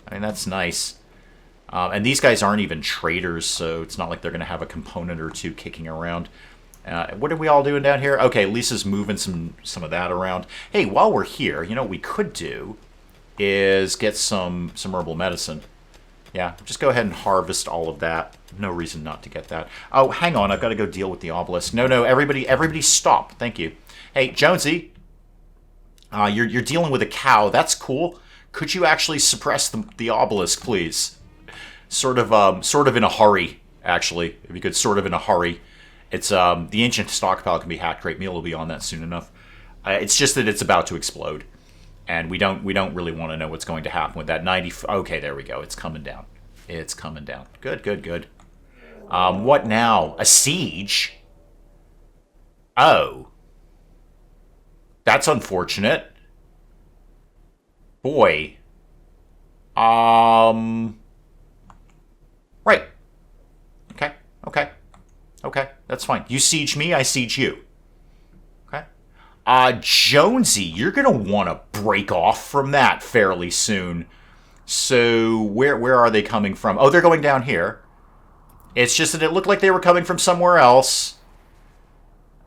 I mean, that's nice. And these guys aren't even traders, so it's not like they're going to have a component or two kicking around. What are we all doing down here? Okay, Lisa's moving some of that around. Hey, while we're here, you know what we could do is get some herbal medicine. Yeah, just go ahead and harvest all of that. No reason not to get that. Oh, hang on, I've got to go deal with the obelisk. No, everybody stop. Thank you. Hey, Jonesy, you're dealing with a cow. That's cool. Could you actually suppress the obelisk, please? Sort of in a hurry, actually. If you could, sort of in a hurry. It's the ancient stockpile can be hacked. Great Meal will be on that soon enough. It's just that it's about to explode. And we don't really want to know what's going to happen with that 90. Okay, there we go. It's coming down. It's coming down. Good, good, good. What now? A siege? Oh. That's unfortunate. Boy. Right. Okay, okay. Okay, that's fine. You siege me, I siege you. Okay. Jonesy, you're gonna want to break off from that fairly soon. So, where are they coming from? Oh, they're going down here. It's just that it looked like they were coming from somewhere else.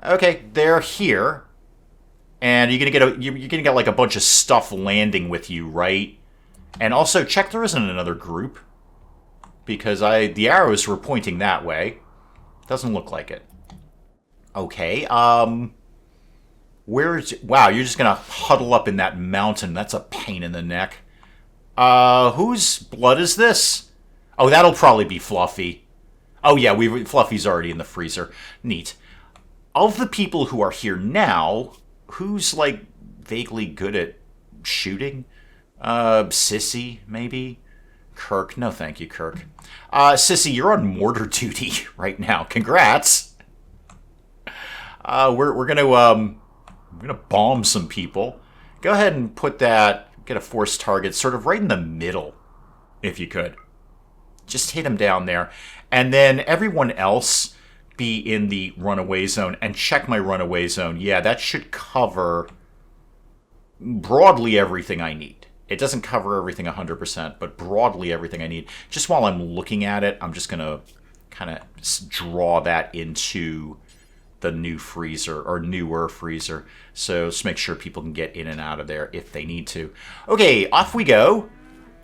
Okay, they're here. And you're gonna get like a bunch of stuff landing with you, right? And also check there isn't another group. Because the arrows were pointing that way. Doesn't look like it. Okay, wow, you're just gonna huddle up in that mountain. That's a pain in the neck. Whose blood is this? Oh, that'll probably be Fluffy. Oh yeah, Fluffy's already in the freezer. Neat. Of the people who are here now, who's like vaguely good at shooting? Sissy, maybe? Kirk? No, thank you, Kirk. Sissy, you're on mortar duty right now. Congrats. We're gonna bomb some people. Go ahead and put that, get a force target sort of right in the middle, if you could. Just hit him down there. And then everyone else be in the runaway zone. And check my runaway zone. Yeah, that should cover broadly everything I need. It doesn't cover everything 100%, but broadly everything I need. Just while I'm looking at it, I'm just going to kind of draw that into the new freezer, or newer freezer. So just make sure people can get in and out of there if they need to. Okay, off we go.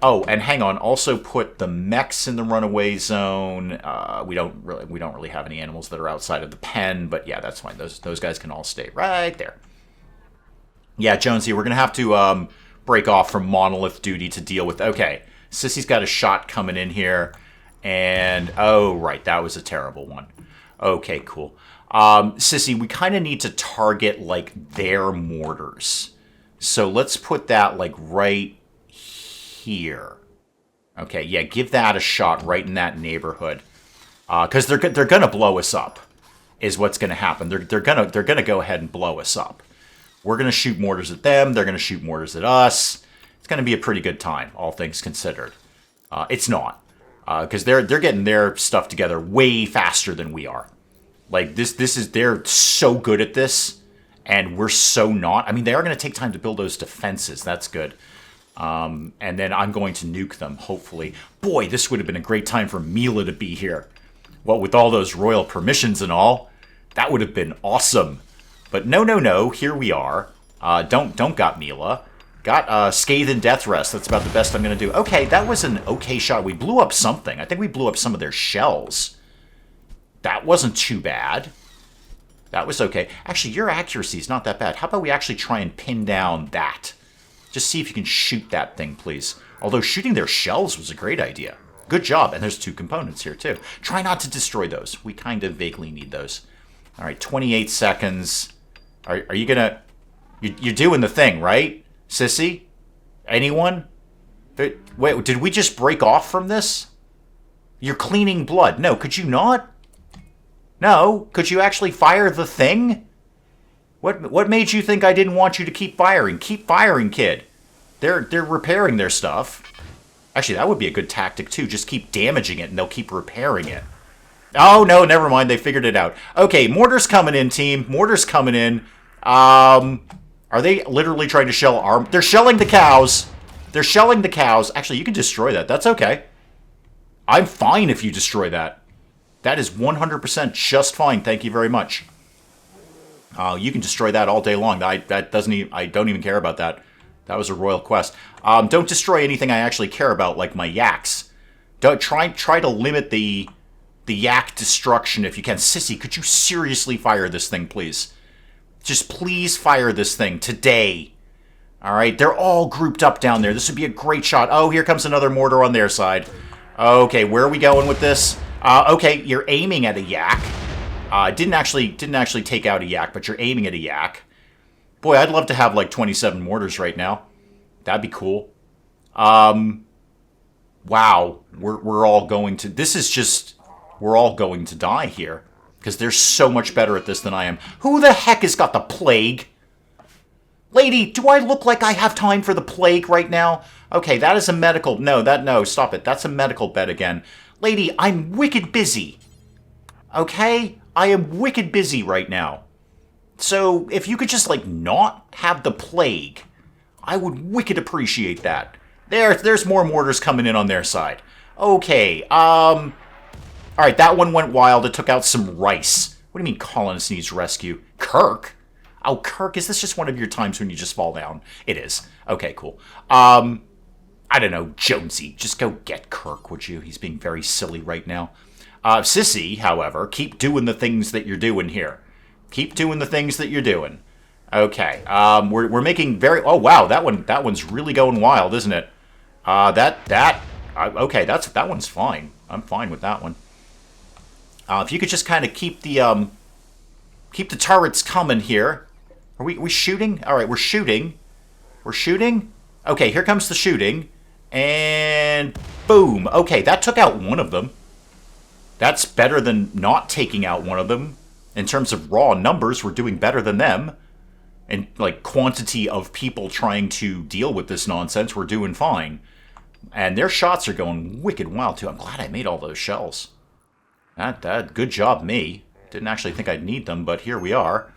Oh, and hang on. Also put the mechs in the runaway zone. We don't really have any animals that are outside of the pen, but yeah, that's fine. Those guys can all stay right there. Yeah, Jonesy, we're gonna have to break off from monolith duty to deal with. Okay, Sissy's got a shot coming in here, and oh right, that was a terrible one. Okay, cool. Sissy, we kind of need to target like their mortars, so let's put that like right here. Okay, yeah, give that a shot right in that neighborhood, because they're gonna blow us up, is what's gonna happen. They're gonna go ahead and blow us up. We're gonna shoot mortars at them. They're gonna shoot mortars at us. It's gonna be a pretty good time, all things considered. It's not, because they're getting their stuff together way faster than we are. Like they're so good at this, and we're so not. I mean, they are gonna take time to build those defenses. That's good. And then I'm going to nuke them, hopefully. Boy, this would have been a great time for Mila to be here. What, with all those royal permissions and all? That would have been awesome. But no, here we are. Don't got Mila. Got Scathe and Death Rest. That's about the best I'm going to do. Okay, that was an okay shot. We blew up something. I think we blew up some of their shells. That wasn't too bad. That was okay. Actually, your accuracy is not that bad. How about we actually try and pin down that? Just see if you can shoot that thing, please. Although shooting their shells was a great idea. Good job. And there's 2 components here, too. Try not to destroy those. We kind of vaguely need those. All right, 28 seconds. Are you going to... You're doing the thing, right, Sissy? Anyone? Wait, did we just break off from this? You're cleaning blood. No, could you not? No, could you actually fire the thing? What made you think I didn't want you to keep firing? Keep firing, kid. They're repairing their stuff. Actually, that would be a good tactic, too. Just keep damaging it, and they'll keep repairing it. Oh, no, never mind. They figured it out. Okay, mortar's coming in, team. Mortar's coming in. Are they literally trying to shell arm? They're shelling the cows. They're shelling the cows. Actually, you can destroy that. That's okay. I'm fine if you destroy that. That is 100% just fine. Thank you very much. You can destroy that all day long. I don't even care about that. That was a royal quest. Don't destroy anything I actually care about, like my yaks. Don't try to limit the yak destruction if you can. Sissy, could you seriously fire this thing, please? Just please fire this thing today. All right, they're all grouped up down there. This would be a great shot. Oh, here comes another mortar on their side. Okay, where are we going with this? Okay, you're aiming at a yak. Didn't actually take out a yak, but you're aiming at a yak. Boy, I'd love to have like 27 mortars right now. That'd be cool. Wow. We're all going to... This is just... We're all going to die here. Because they're so much better at this than I am. Who the heck has got the plague? Lady, do I look like I have time for the plague right now? Okay, that is a medical... No, stop it. That's a medical bed again. Lady, I'm wicked busy. Okay? I am wicked busy right now. So, if you could just, like, not have the plague, I would wicked appreciate that. There's more mortars coming in on their side. Okay, alright, that one went wild. It took out some rice. What do you mean colonist needs rescue? Kirk? Oh, Kirk, is this just one of your times when you just fall down? It is. Okay, cool. I don't know, Jonesy, just go get Kirk, would you? He's being very silly right now. Sissy, however, keep doing the things that you're doing here. Keep doing the things that you're doing. Okay, we're making very... Oh, wow, that one's really going wild, isn't it? Okay, that one's fine. I'm fine with that one. If you could just kind of keep the turrets coming here. Are we shooting? All right, we're shooting. We're shooting? Okay, here comes the shooting. And boom. Okay, that took out one of them. That's better than not taking out one of them. In terms of raw numbers, we're doing better than them. And, like, quantity of people trying to deal with this nonsense, we're doing fine. And their shots are going wicked wild, too. I'm glad I made all those shells. Good job, me. Didn't actually think I'd need them, but here we are.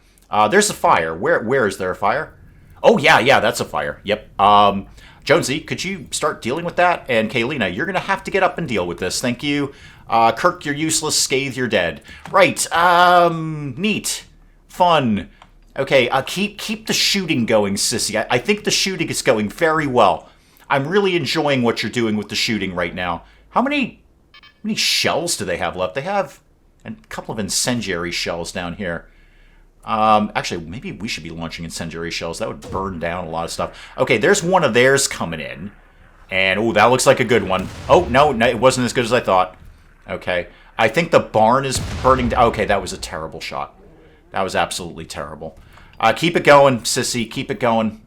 There's a fire. Where is there a fire? Oh, yeah, that's a fire. Yep. Jonesy, could you start dealing with that? And Kaylina, you're going to have to get up and deal with this. Thank you. Kirk, you're useless. Scathe, you're dead. Right. Neat. Fun. Okay, keep the shooting going, Sissy. I think the shooting is going very well. I'm really enjoying what you're doing with the shooting right now. How many shells do they have left? They have a couple of incendiary shells down here. Actually, maybe we should be launching incendiary shells. That would burn down a lot of stuff. Okay, there's one of theirs coming in. And, oh, that looks like a good one. Oh, no, it wasn't as good as I thought. Okay. I think the barn is burning down. Okay, that was a terrible shot. That was absolutely terrible. Keep it going, Sissy. Keep it going.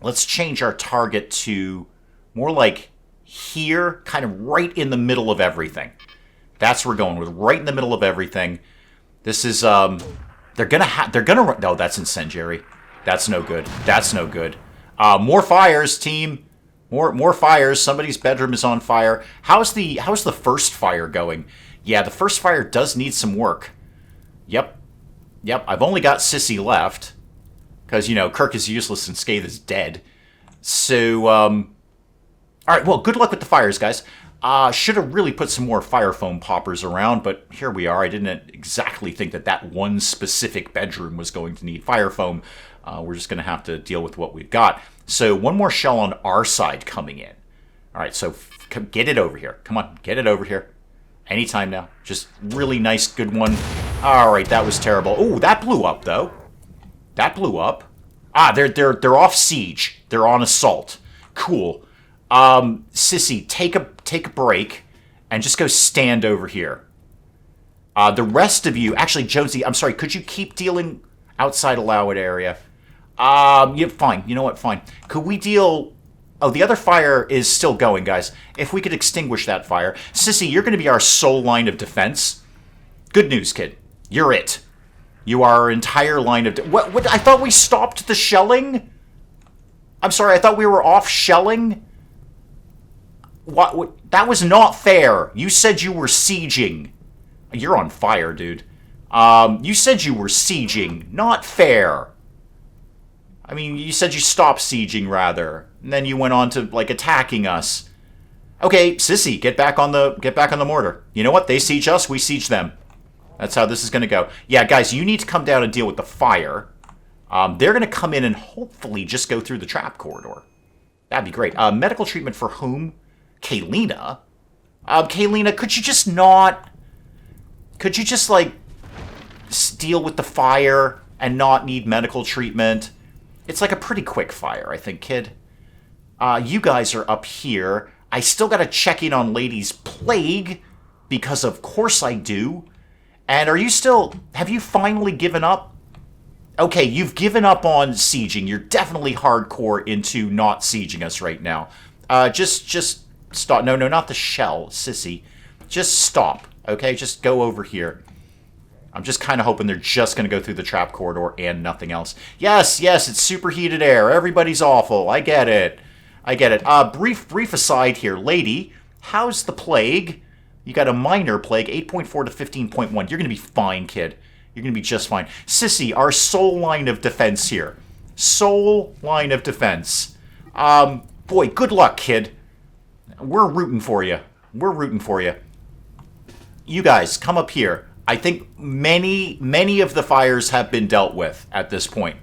Let's change our target to more like here, kind of right in the middle of everything. That's what we're going with, right in the middle of everything. This is, they're gonna, no, that's incendiary. That's no good. That's no good. More fires, team. More fires. Somebody's bedroom is on fire. How's the first fire going? Yeah, the first fire does need some work. Yep, I've only got Sissy left. Because, you know, Kirk is useless and Scathe is dead. So, alright, well, good luck with the fires, guys. Should have really put some more fire foam poppers around, but here we are. I didn't exactly think that one specific bedroom was going to need fire foam. We're just going to have to deal with what we've got. So, one more shell on our side coming in. Alright, so get it over here. Come on, get it over here. Anytime now. Just really nice, good one. Alright, that was terrible. Oh, that blew up, though. That blew up. They're off siege. They're on assault. Cool. Sissy, take a break and just go stand over here. The rest of you, actually, Jonesy, I'm sorry, could you keep dealing outside allowed area? Yeah, fine. You know what? Fine. Could we deal... Oh, the other fire is still going, guys. If we could extinguish that fire. Sissy, you're going to be our sole line of defense. Good news, kid. You're it. You are our entire line of... What? I thought we stopped the shelling? I'm sorry, I thought we were off shelling? What? That was not fair. You said you were sieging. You're on fire, dude. You said you were sieging. Not fair. I mean, you said you stopped sieging, rather. And then you went on to, like, attacking us. Okay, Sissy, get back on the mortar. You know what? They siege us, we siege them. That's how this is going to go. Yeah, guys, you need to come down and deal with the fire. They're going to come in and hopefully just go through the trap corridor. That'd be great. Medical treatment for whom? Kaylina? Kaylina, could you just not... Could you just, like, deal with the fire and not need medical treatment? It's like a pretty quick fire, I think, kid. You guys are up here. I still got to check in on Lady's plague, because of course I do. And are you still... Have you finally given up? Okay, you've given up on sieging. You're definitely hardcore into not sieging us right now. Just stop. No, not the shell, sissy. Just stop, okay? Just go over here. I'm just kind of hoping they're just going to go through the trap corridor and nothing else. Yes, it's superheated air. Everybody's awful. I get it. Brief aside here. Lady, how's the plague? You got a minor plague, 8.4 to 15.1. You're going to be fine, kid. You're going to be just fine. Sissy, our sole line of defense here. Sole line of defense. Boy, good luck, kid. We're rooting for you. You guys, come up here. I think many of the fires have been dealt with at this point.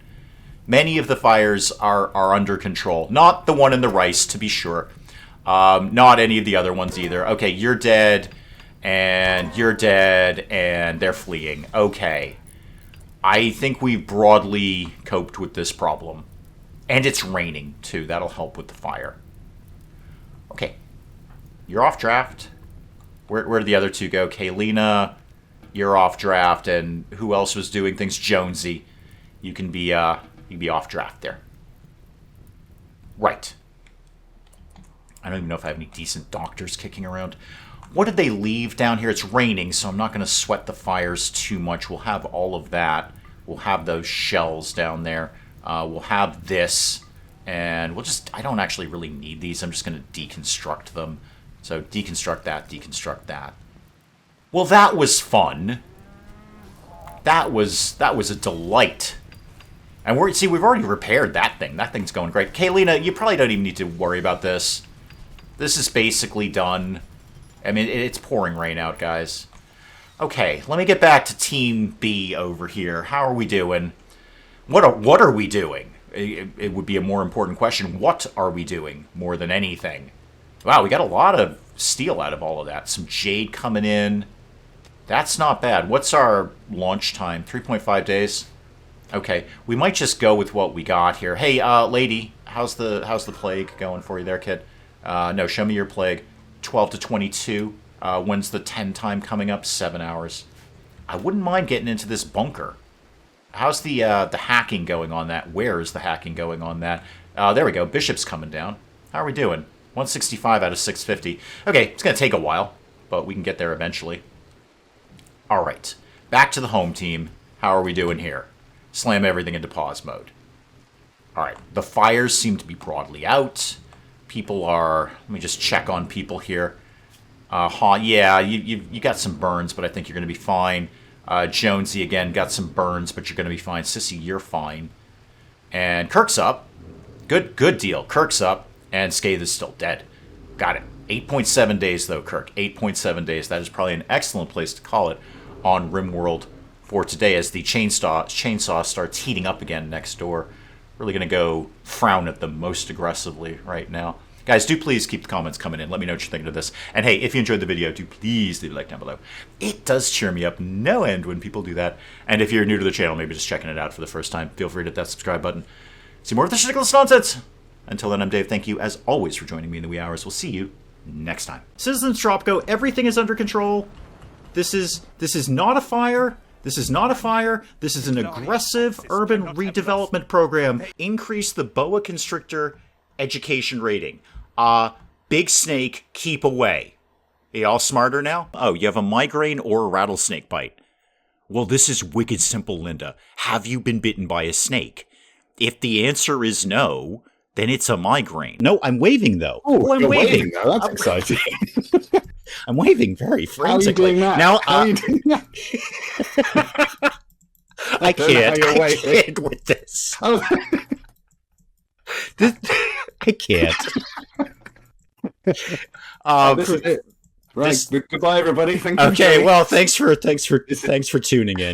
Many of the fires are under control. Not the one in the rice, to be sure. Not any of the other ones either. Okay, you're dead, and you're dead, and they're fleeing. Okay. I think we've broadly coped with this problem. And it's raining, too. That'll help with the fire. Okay. You're off draft. Where did the other two go? Kaylina, you're off draft, and who else was doing things? Jonesy. You can be off draft there. Right. I don't even know if I have any decent doctors kicking around. What did they leave down here? It's raining, so I'm not going to sweat the fires too much. We'll have all of that. We'll have those shells down there. We'll have this. And we'll just... I don't actually really need these. I'm just going to deconstruct them. So deconstruct that. Well, that was fun. That was a delight. And we've already repaired that thing. That thing's going great. Kaylina, you probably don't even need to worry about this. This is basically done. I mean, it's pouring rain out, guys. Okay, let me get back to Team B over here. How are we doing? What are we doing? It would be a more important question. What are we doing more than anything? Wow, we got a lot of steel out of all of that. Some jade coming in. That's not bad. What's our launch time? 3.5 days? Okay, we might just go with what we got here. Hey, lady, how's the plague going for you there, kid? No, show me your plague. 12 to 22. When's the 10 time coming up? 7 hours. I wouldn't mind getting into this bunker. How's the hacking going on that? Where is the hacking going on that? There we go. Bishop's coming down. How are we doing? 165 out of 650. Okay, it's going to take a while, but we can get there eventually. All right, back to the home team. How are we doing here? Slam everything into pause mode. All right, the fires seem to be broadly out. People are... Let me just check on people here. Yeah, you got some burns, but I think you're going to be fine. Jonesy, again, got some burns, but you're going to be fine. Sissy, you're fine. And Kirk's up. Good deal. Kirk's up. And Scathe is still dead. Got it. 8.7 days, though, Kirk. 8.7 days. That is probably an excellent place to call it on RimWorld for today as the chainsaw starts heating up again next door. Really going to go frown at them most aggressively right now. Guys, do please keep the comments coming in. Let me know what you're thinking of this. And hey, if you enjoyed the video, do please leave a like down below. It does cheer me up no end when people do that. And if you're new to the channel, maybe just checking it out for the first time, feel free to hit that subscribe button. See more of this ridiculous nonsense. Until then, I'm Dave. Thank you, as always, for joining me in the wee hours. We'll see you next time. Citizens Dropgo, everything is under control. This is not a fire. This is not a fire. This is an aggressive urban redevelopment program. Increase the boa constrictor education rating. Big snake, keep away. Are you all smarter now? Oh, you have a migraine or a rattlesnake bite. Well, this is wicked simple, Linda. Have you been bitten by a snake? If the answer is no, then it's a migraine. No, I'm waving, though. Oh, I'm waving. Now. That's exciting. I'm waving very frantically. How are you doing that? Now, How are you doing that? I can't with this. Oh. I can't. This is it. Right. Goodbye, everybody. Thank you. Okay. Well, thanks for tuning in.